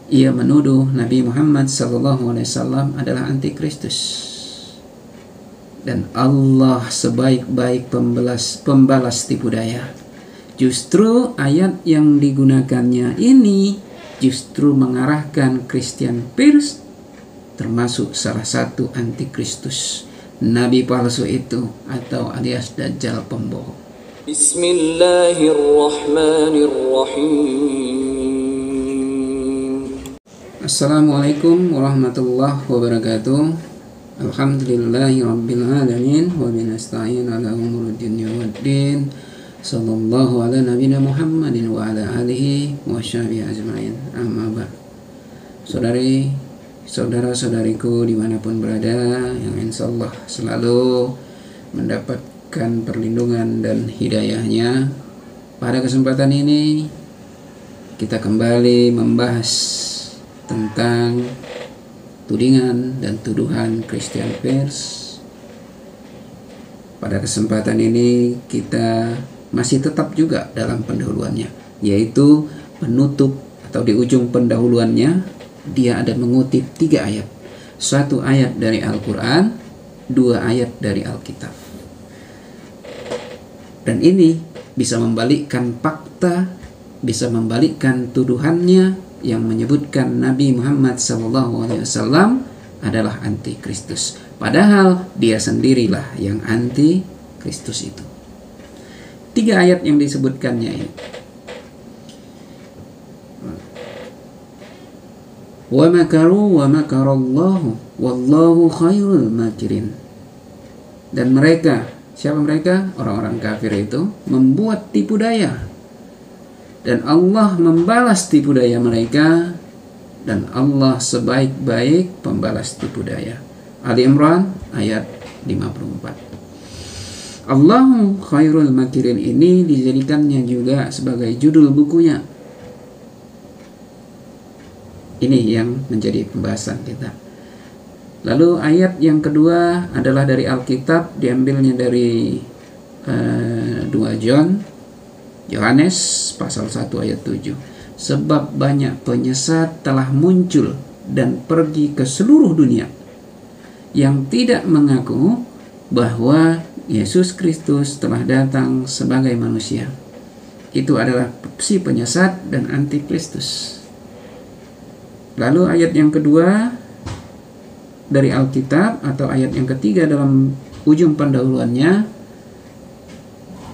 ia menuduh Nabi Muhammad SAW adalah antikristus. Dan Allah sebaik-baik pembalas tipu daya. Justru ayat yang digunakannya ini justru mengarahkan Christian Pearce termasuk salah satu antikristus, nabi palsu itu atau alias Dajjal pembohong. Bismillahirrahmanirrahim. Assalamualaikum warahmatullahi wabarakatuh. Alhamdulillahi rabbil alamin wa binasta'in ala umuri dunya waddin. Sallallahu ala nabiyina Muhammadin wa ala alihi wa sahbihi ajma'in. Amma ba'd. Saudara-saudariku dimanapun berada, yang insyaallah selalu mendapatkan perlindungan dan hidayahnya, pada kesempatan ini kita kembali membahas tentang tudingan dan tuduhan Christian Pearce. Pada kesempatan ini kita masih tetap juga dalam pendahuluannya, yaitu penutup atau di ujung pendahuluannya dia ada mengutip 3 ayat. 1 ayat dari Al-Quran, 2 ayat dari Alkitab. Dan ini bisa membalikkan fakta, bisa membalikkan tuduhannya yang menyebutkan Nabi Muhammad SAW adalah antikristus. Padahal dia sendirilah yang antikristus itu. 3 ayat yang disebutkannya ini. Wa makaru wa makarallahu wallahu khairul makirin. Dan mereka, siapa mereka? Orang-orang kafir itu membuat tipu daya. Dan Allah membalas tipu daya mereka, dan Allah sebaik-baik pembalas tipu daya. Ali Imran ayat 54. Allahu khairul makirin ini dijadikannya juga sebagai judul bukunya. Ini yang menjadi pembahasan kita. Lalu ayat yang kedua adalah dari Alkitab, diambilnya dari 2 Yohanes pasal 1 ayat 7. Sebab banyak penyesat telah muncul dan pergi ke seluruh dunia yang tidak mengaku bahwa Yesus Kristus telah datang sebagai manusia. Itu adalah si penyesat dan antikristus. Lalu ayat yang kedua dari Alkitab atau ayat yang ketiga dalam ujung pendahuluannya,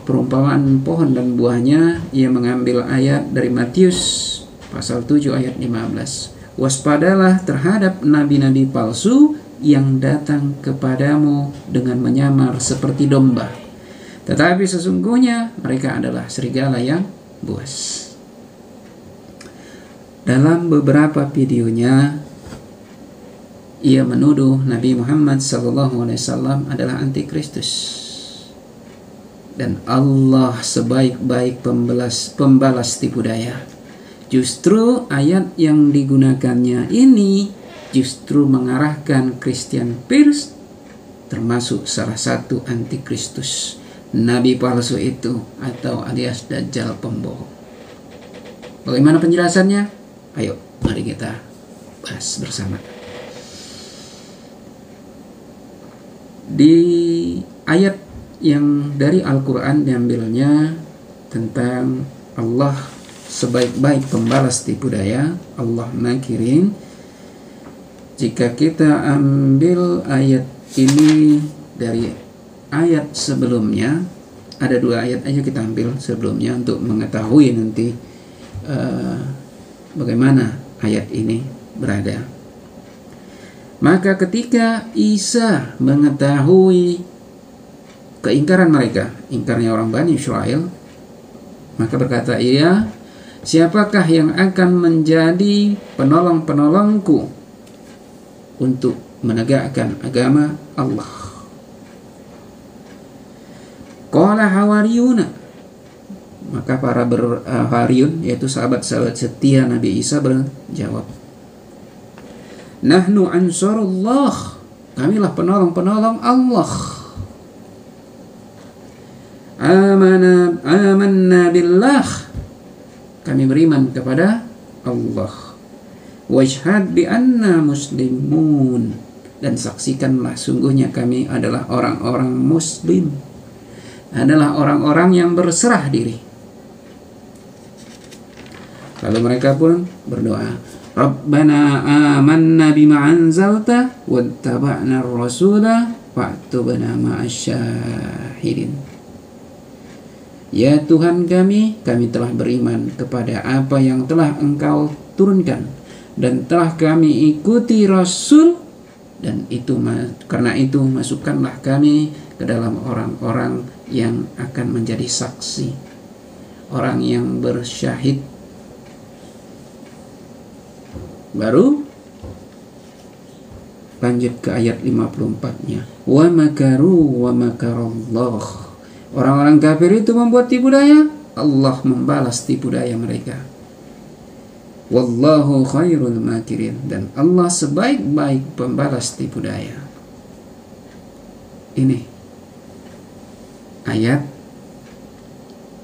perumpamaan pohon dan buahnya, ia mengambil ayat dari Matius pasal 7 ayat 15. Waspadalah terhadap nabi-nabi palsu yang datang kepadamu dengan menyamar seperti domba, tetapi sesungguhnya mereka adalah serigala yang buas. Dalam beberapa videonya ia menuduh Nabi Muhammad SAW adalah antikristus. Dan Allah sebaik-baik pembalas tipu daya. Justru ayat yang digunakannya ini justru mengarahkan Christian Pearce termasuk salah satu antikristus, nabi palsu itu atau alias Dajjal pembohong. Bagaimana penjelasannya? Ayo, mari kita bahas bersama. Di ayat yang dari Al-Quran diambilnya tentang Allah sebaik-baik pembalas tipu daya, Allah makirin. Jika kita ambil ayat ini dari ayat sebelumnya, ada 2 ayat aja kita ambil sebelumnya untuk mengetahui nanti bagaimana ayat ini berada. Maka ketika Isa mengetahui keingkaran mereka, ingkarnya orang Bani Israel, maka berkata ia, siapakah yang akan menjadi penolong-penolongku untuk menegakkan agama Allah? Qala hawariyuna, maka para hawariyun, yaitu sahabat-sahabat setia Nabi Isa, berjawab, nahnu ansarullah, kamilah penolong-penolong Allah. Amanna billah, kami beriman kepada Allah. washhad bi anna muslimun, dan saksikanlah sungguhnya kami adalah orang-orang muslim, adalah orang-orang yang berserah diri. Lalu mereka pun berdoa, Rabbana amanna bima anzalta wattaba'na ar-rasula fa'tubna ma'asyahidin. Ya Tuhan kami telah beriman kepada apa yang telah Engkau turunkan, dan telah kami ikuti Rasul, dan karena itu masukkanlah kami ke dalam orang-orang yang akan menjadi saksi, orang yang bersyahid. Baru lanjut ke ayat 54-nya. Wa makaru wa makarallah. Orang-orang kafir itu membuat tipu daya, Allah membalas tipu daya mereka. Wallahu khairul makirin, dan Allah sebaik-baik pembalas tipu daya. Ini ayat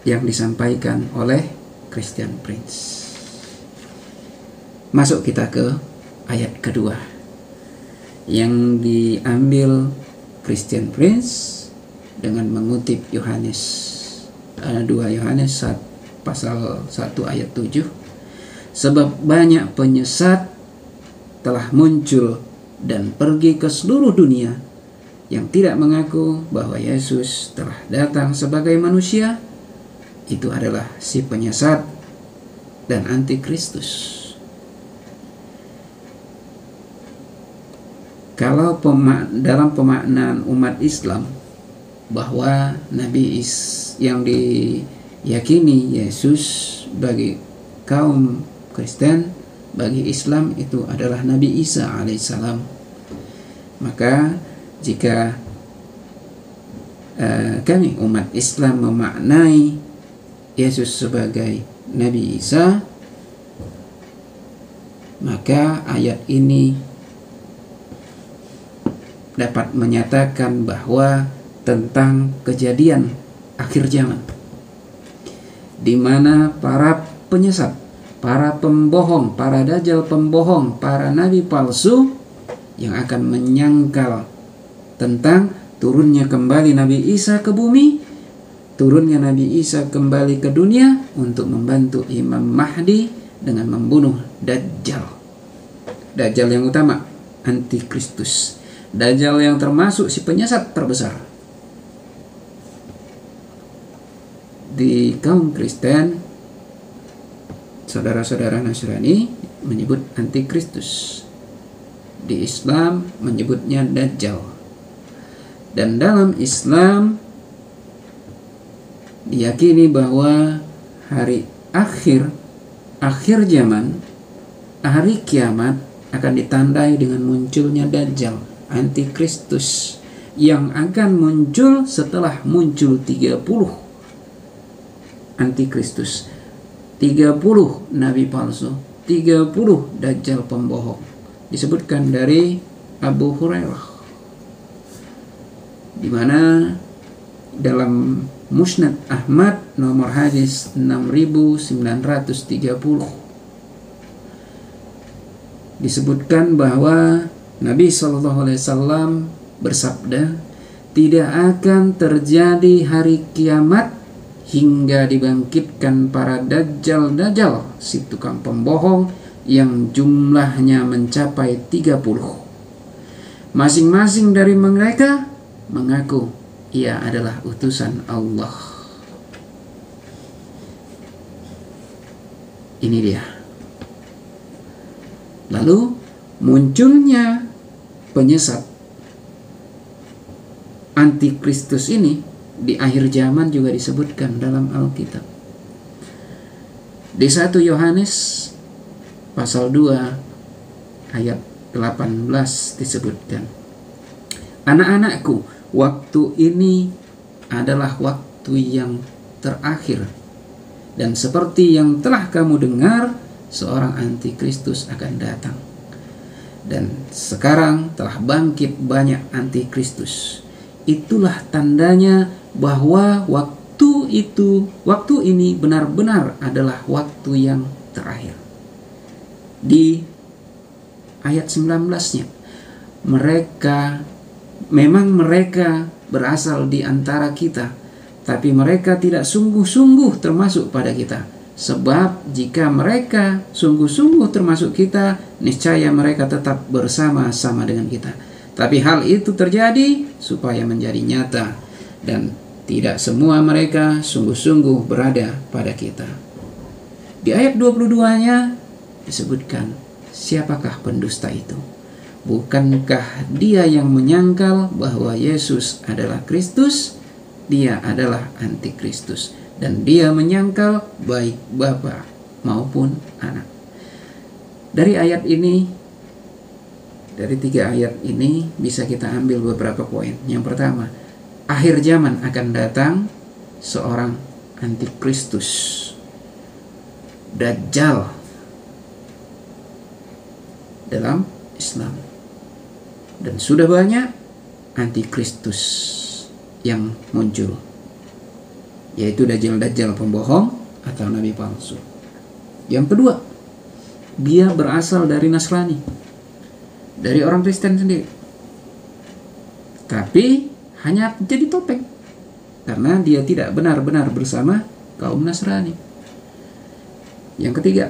yang disampaikan oleh Christian Prince. Masuk kita ke ayat kedua yang diambil Christian Prince dengan mengutip Yohanes 2 Yohanes pasal 1 ayat 7. Sebab banyak penyesat telah muncul dan pergi ke seluruh dunia yang tidak mengaku bahwa Yesus telah datang sebagai manusia. Itu adalah si penyesat dan antikristus. Kalau dalam pemaknaan umat Islam bahwa yang diyakini Yesus bagi kaum Kristen, bagi Islam itu adalah Nabi Isa alaihissalam. Maka jika kami umat Islam memaknai Yesus sebagai Nabi Isa, maka ayat ini dapat menyatakan bahwa tentang kejadian akhir zaman, di mana para penyesat, para pembohong, para dajjal pembohong, para nabi palsu yang akan menyangkal tentang turunnya kembali Nabi Isa ke bumi, turunnya Nabi Isa kembali ke dunia untuk membantu Imam Mahdi dengan membunuh Dajjal. Dajjal yang utama, antikristus. Dajjal yang termasuk si penyesat terbesar. Di kaum Kristen, saudara-saudara Nasrani menyebut antikristus. Di Islam menyebutnya Dajjal. Dan dalam Islam diyakini bahwa hari akhir zaman, hari kiamat akan ditandai dengan munculnya Dajjal, antikristus, yang akan muncul setelah muncul 30 antikristus, 30 nabi palsu, 30 dajjal pembohong. Disebutkan dari Abu Hurairah, di mana dalam Musnad Ahmad nomor hadis 6930 disebutkan bahwa Nabi SAW bersabda, tidak akan terjadi hari kiamat hingga dibangkitkan para dajjal, si tukang pembohong yang jumlahnya mencapai 30. Masing-masing dari mereka mengaku ia adalah utusan Allah. Ini dia. Lalu munculnya penyesat antikristus ini di akhir zaman juga disebutkan dalam Alkitab. Di 1 Yohanes pasal 2 ayat 18 disebutkan, anak-anakku, waktu ini adalah waktu yang terakhir, dan seperti yang telah kamu dengar, seorang antikristus akan datang, dan sekarang telah bangkit banyak antikristus. Itulah tandanya bahwa waktu ini benar-benar adalah waktu yang terakhir. Di ayat 19-nya. Mereka berasal di antara kita, tapi mereka tidak sungguh-sungguh termasuk pada kita. Sebab jika mereka sungguh-sungguh termasuk kita, niscaya mereka tetap bersama-sama dengan kita. Tapi hal itu terjadi supaya menjadi nyata, dan tidak semua mereka sungguh-sungguh berada pada kita. Di ayat 22-nya disebutkan, siapakah pendusta itu? Bukankah dia yang menyangkal bahwa Yesus adalah Kristus? Dia adalah antikristus, dan dia menyangkal baik Bapa maupun Anak. Dari ayat ini, dari 3 ayat ini bisa kita ambil beberapa poin. Yang pertama, akhir zaman akan datang seorang antikristus, Dajjal, dalam Islam. Dan sudah banyak antikristus yang muncul, yaitu Dajjal pembohong atau nabi palsu. Yang kedua, dia berasal dari Nasrani, dari orang Kristen sendiri, tapi hanya jadi topeng, karena dia tidak benar-benar bersama kaum Nasrani. Yang ketiga,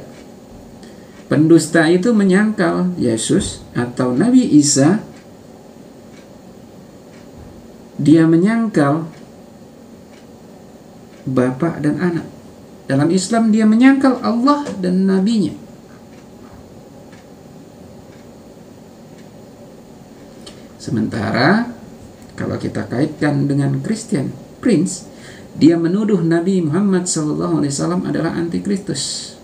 pendusta itu menyangkal Yesus atau Nabi Isa. Dia menyangkal Bapa dan Anak. Dalam Islam dia menyangkal Allah dan Nabi-Nya. Sementara kalau kita kaitkan dengan Christian Prince, dia menuduh Nabi Muhammad SAW adalah antikristus.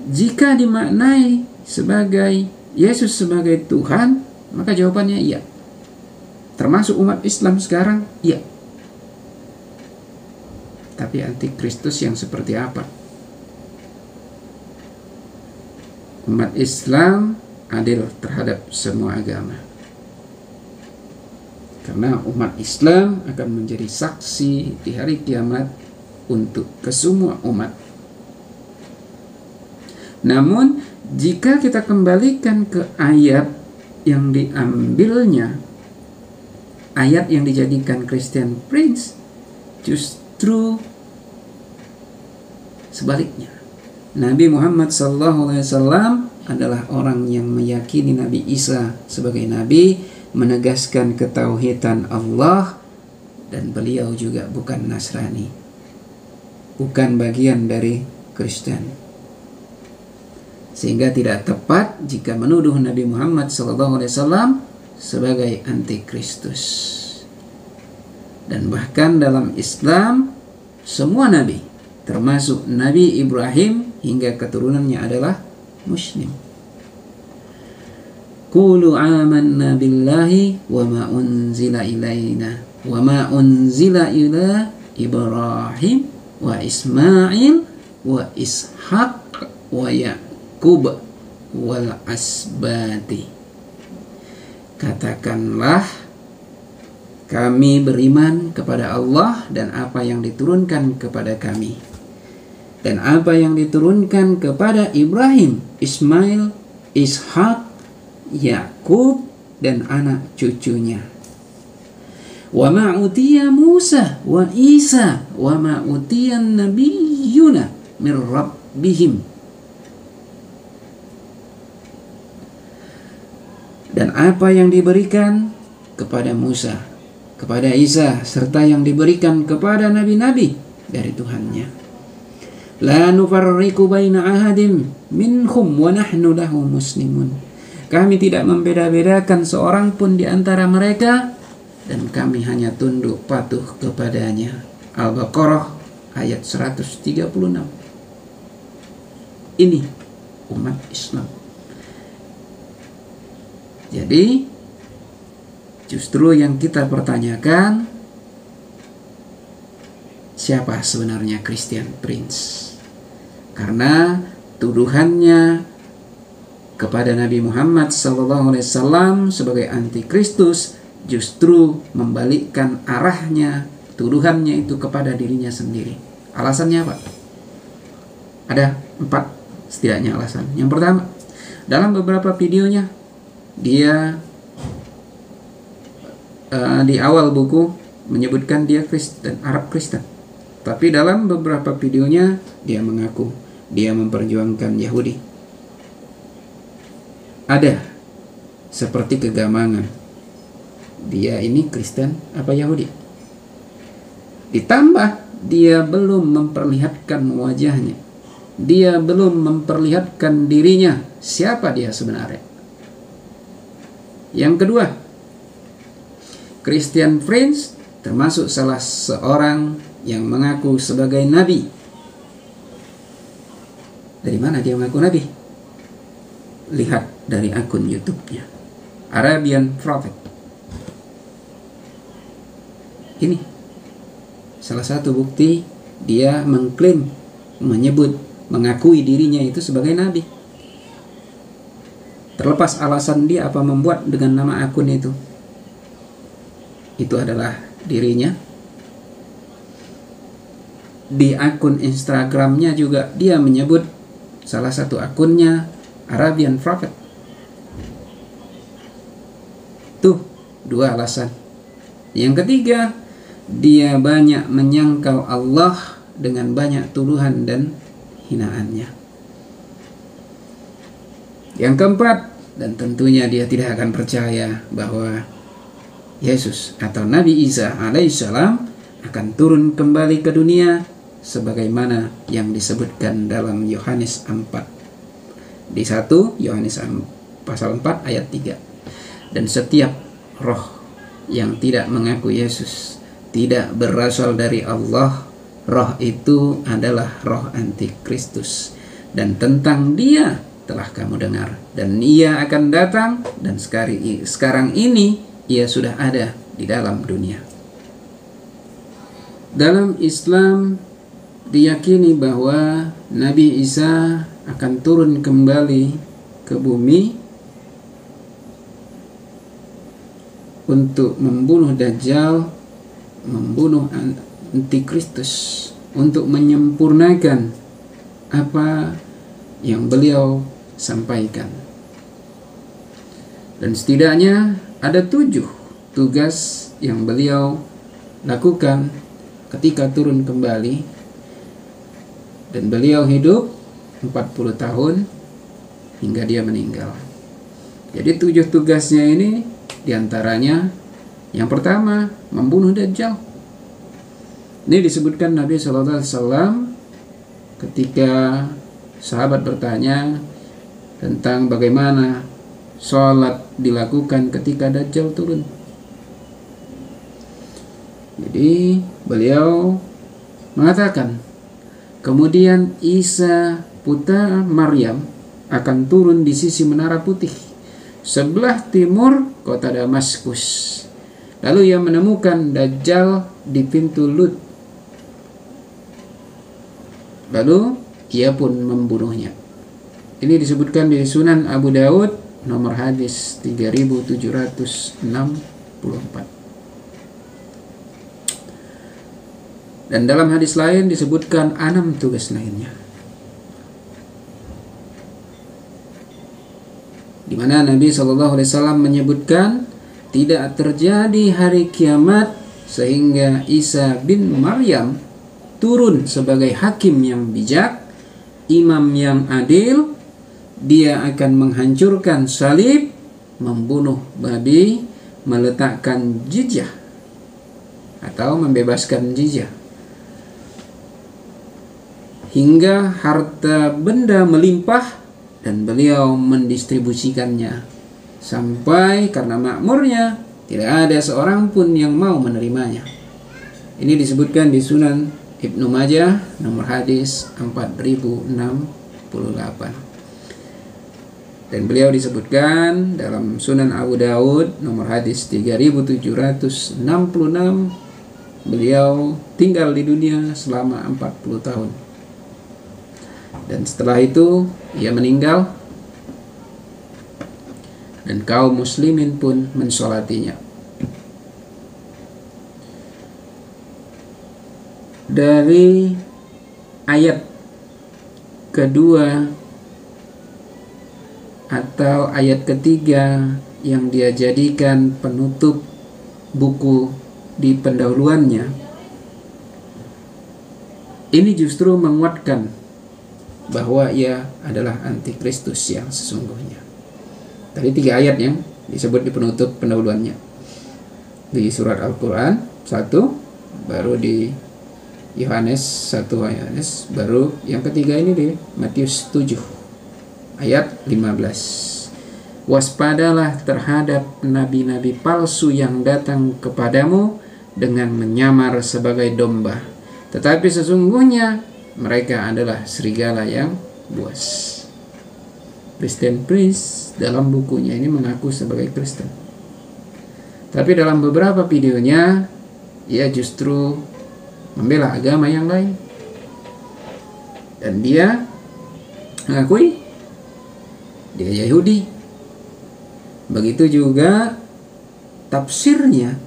Jika dimaknai sebagai Yesus sebagai Tuhan, maka jawabannya iya. Termasuk umat Islam sekarang, iya. Tapi antikristus yang seperti apa? Umat Islam adil terhadap semua agama, karena umat Islam akan menjadi saksi di hari kiamat untuk kesemua umat. Namun jika kita kembalikan ke ayat yang diambilnya, ayat yang dijadikan Christian Prince, justru sebaliknya. Nabi Muhammad SAW adalah orang yang meyakini Nabi Isa sebagai Nabi, menegaskan ketauhidan Allah, dan beliau juga bukan Nasrani, bukan bagian dari Kristen. Sehingga tidak tepat jika menuduh Nabi Muhammad SAW sebagai antikristus. Dan bahkan dalam Islam, semua nabi, termasuk Nabi Ibrahim hingga keturunannya, adalah Muslim. Qulu amanna billahi wa ma unzila ilaina wa ma unzila ila Ibrahim wa Ismail wa Ishaq wa Yaqub wal asbati. Katakanlah, kami beriman kepada Allah dan apa yang diturunkan kepada kami, dan apa yang diturunkan kepada Ibrahim, Ismail, Ishak, Yakub, dan anak cucunya. Wa ma utiya Musa wa Isa wa ma utiya nabiyyuna min rabbihim. Dan apa yang diberikan kepada Musa, kepada Isa, serta yang diberikan kepada nabi-nabi dari Tuhannya. La nufarriqu baina ahadim minhum wa nahnu lahu muslimun. Kami tidak membeda-bedakan seorang pun di antara mereka, dan kami hanya tunduk patuh kepadanya. Al-Baqarah ayat 136. Ini umat Islam. Jadi justru yang kita pertanyakan, siapa sebenarnya Christian Prince? Karena tuduhannya kepada Nabi Muhammad SAW sebagai antikristus justru membalikkan arahnya, tuduhannya itu kepada dirinya sendiri. Alasannya apa? Ada 4 setidaknya alasan. Yang pertama, Dalam beberapa videonya dia di awal buku menyebutkan dia Kristen, Arab Kristen. Tapi dalam beberapa videonya dia mengaku dia memperjuangkan Yahudi. Ada seperti kegamangan. Dia ini Kristen apa Yahudi? Ditambah dia belum memperlihatkan wajahnya. Dia belum memperlihatkan dirinya, siapa dia sebenarnya. Yang kedua, Christian Prince termasuk salah seorang yang mengaku sebagai nabi. Dari mana dia mengaku nabi? Lihat dari akun YouTube-nya, Arabian Prophet. Ini salah satu bukti dia mengklaim, menyebut, mengakui dirinya itu sebagai nabi. Terlepas alasan dia apa membuat dengan nama akun itu adalah dirinya. Di akun Instagramnya juga dia menyebut salah satu akunnya Arabian Prophet. Tuh, dua alasan. Yang ketiga, dia banyak menyangkal Allah dengan banyak tuduhan dan hinaannya. Yang keempat, dan tentunya dia tidak akan percaya bahwa Yesus atau Nabi Isa alaihissalam akan turun kembali ke dunia sebagaimana yang disebutkan dalam Yohanes 4. Di 1 Yohanes pasal 4 ayat 3. Dan setiap roh yang tidak mengaku Yesus tidak berasal dari Allah, roh itu adalah roh antikristus. Dan tentang dia telah kamu dengar, dan ia akan datang, dan sekarang ini ia sudah ada di dalam dunia. Dalam Islam diyakini bahwa Nabi Isa akan turun kembali ke bumi untuk membunuh Dajjal, membunuh Antikristus, untuk menyempurnakan apa yang beliau sampaikan. Dan setidaknya ada 7 tugas yang beliau lakukan ketika turun kembali, dan beliau hidup 40 tahun hingga dia meninggal. Jadi 7 tugasnya ini diantaranya yang pertama membunuh Dajjal. Ini disebutkan Nabi SAW ketika sahabat bertanya tentang bagaimana sholat dilakukan ketika Dajjal turun. Jadi beliau mengatakan, kemudian Isa putra Maryam akan turun di sisi Menara Putih sebelah timur kota Damaskus. Lalu ia menemukan Dajjal di pintu Lut. Lalu ia pun membunuhnya. Ini disebutkan di Sunan Abu Daud nomor hadis 3764. Dan dalam hadis lain disebutkan 6 tugas lainnya, di mana Nabi SAW menyebutkan tidak terjadi hari kiamat sehingga Isa bin Maryam turun sebagai hakim yang bijak, imam yang adil. Dia akan menghancurkan salib, membunuh babi, meletakkan jizyah atau membebaskan jizyah, hingga harta benda melimpah, dan beliau mendistribusikannya sampai karena makmurnya tidak ada seorang pun yang mau menerimanya. Ini disebutkan di Sunan Ibnu Majah nomor hadis 4068. Dan beliau disebutkan dalam Sunan Abu Daud nomor hadis 3766. Beliau tinggal di dunia selama 40 tahun. Dan setelah itu ia meninggal, dan kaum muslimin pun mensolatinya. Dari ayat kedua atau ayat ketiga yang dia jadikan penutup buku di pendahuluannya, ini justru menguatkan bahwa ia adalah antikristus yang sesungguhnya. Tadi 3 ayat yang disebut di penutup pendahuluannya. Di surat Al-Quran 1, baru di Yohanes 1 Yohanes, baru yang ketiga ini di Matius 7 ayat 15. Waspadalah terhadap nabi-nabi palsu yang datang kepadamu dengan menyamar sebagai domba, tetapi sesungguhnya mereka adalah serigala yang buas. Christian Prince dalam bukunya ini mengaku sebagai Kristen, tapi dalam beberapa videonya ia justru membela agama yang lain, dan dia mengakui dia Yahudi. Begitu juga tafsirnya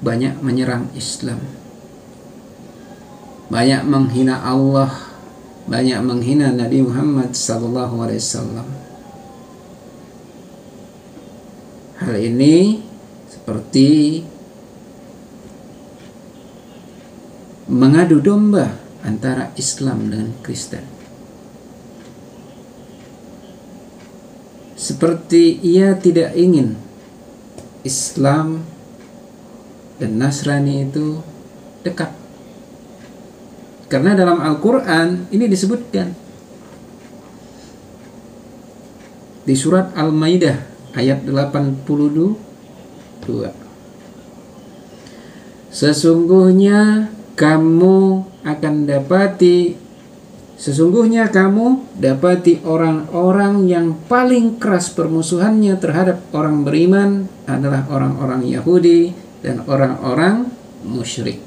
banyak menyerang Islam, banyak menghina Allah, banyak menghina Nabi Muhammad SAW. Hal ini seperti mengadu domba antara Islam dengan Kristen. Seperti ia tidak ingin Islam dan Nasrani itu dekat. Karena dalam Al-Quran ini disebutkan di surat Al-Maidah ayat 82, sesungguhnya kamu dapati orang-orang yang paling keras permusuhannya terhadap orang beriman adalah orang-orang Yahudi dan orang-orang musyrik.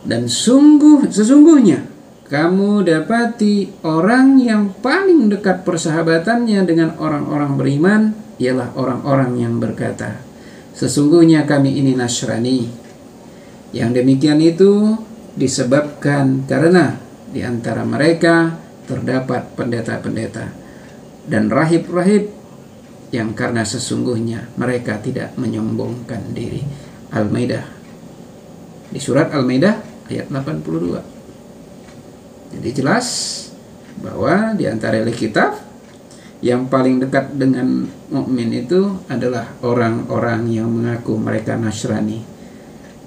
Dan sesungguhnya kamu dapati orang yang paling dekat persahabatannya dengan orang-orang beriman ialah orang-orang yang berkata, sesungguhnya kami ini Nasrani. Yang demikian itu disebabkan karena di antara mereka terdapat pendeta-pendeta dan rahib-rahib yang karena sesungguhnya mereka tidak menyombongkan diri. Al-Maidah, di surat Al-Maidah ayat 82. Jadi jelas bahwa di antara ahli kitab yang paling dekat dengan mukmin itu adalah orang-orang yang mengaku mereka Nasrani.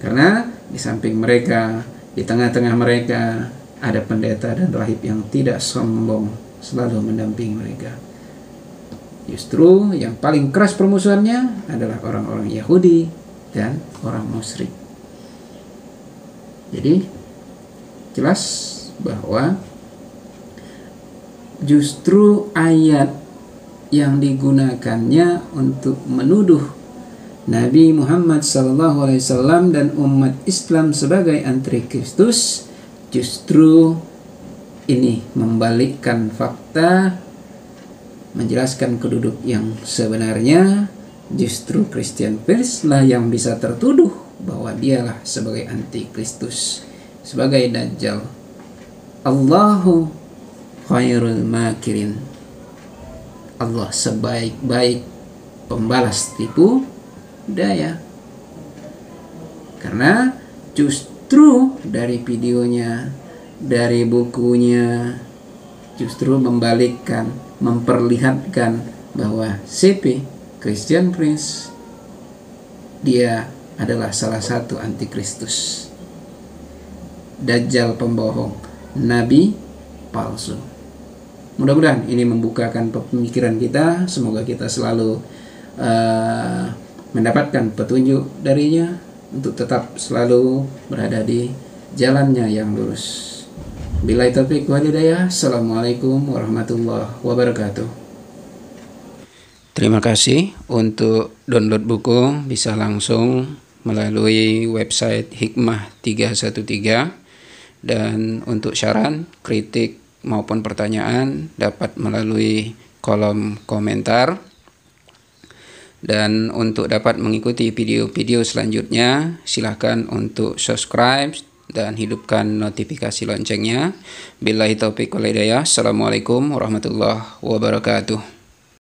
Karena di samping mereka, di tengah-tengah mereka ada pendeta dan rahib yang tidak sombong, selalu mendampingi mereka. Justru yang paling keras permusuhannya adalah orang-orang Yahudi dan orang musyrik. Jadi jelas bahwa justru ayat yang digunakannya untuk menuduh Nabi Muhammad SAW dan umat Islam sebagai antikristus, justru ini membalikkan fakta, menjelaskan keduduk yang sebenarnya. Justru Christian Prince lah yang bisa tertuduh bahwa dialah sebagai antikristus, sebagai dajjal. Allahu khairul makirin. Allah sebaik-baik pembalas tipu daya. Karena justru dari videonya, dari bukunya, justru membalikkan, memperlihatkan bahwa CP Christian Prince dia adalah salah satu antikristus, dajjal pembohong, nabi palsu. Mudah-mudahan ini membukakan pemikiran kita. Semoga kita selalu mendapatkan petunjuk darinya untuk tetap selalu berada di jalannya yang lurus. Billahi taufiq wal hidayah. Assalamualaikum warahmatullahi wabarakatuh. Terima kasih. Untuk download buku bisa langsung melalui website Hikmah 313, dan untuk saran, kritik maupun pertanyaan dapat melalui kolom komentar. Dan untuk dapat mengikuti video-video selanjutnya, silakan untuk subscribe dan hidupkan notifikasi loncengnya. Billahi taufiq wal hidayah. Assalamualaikum warahmatullahi wabarakatuh.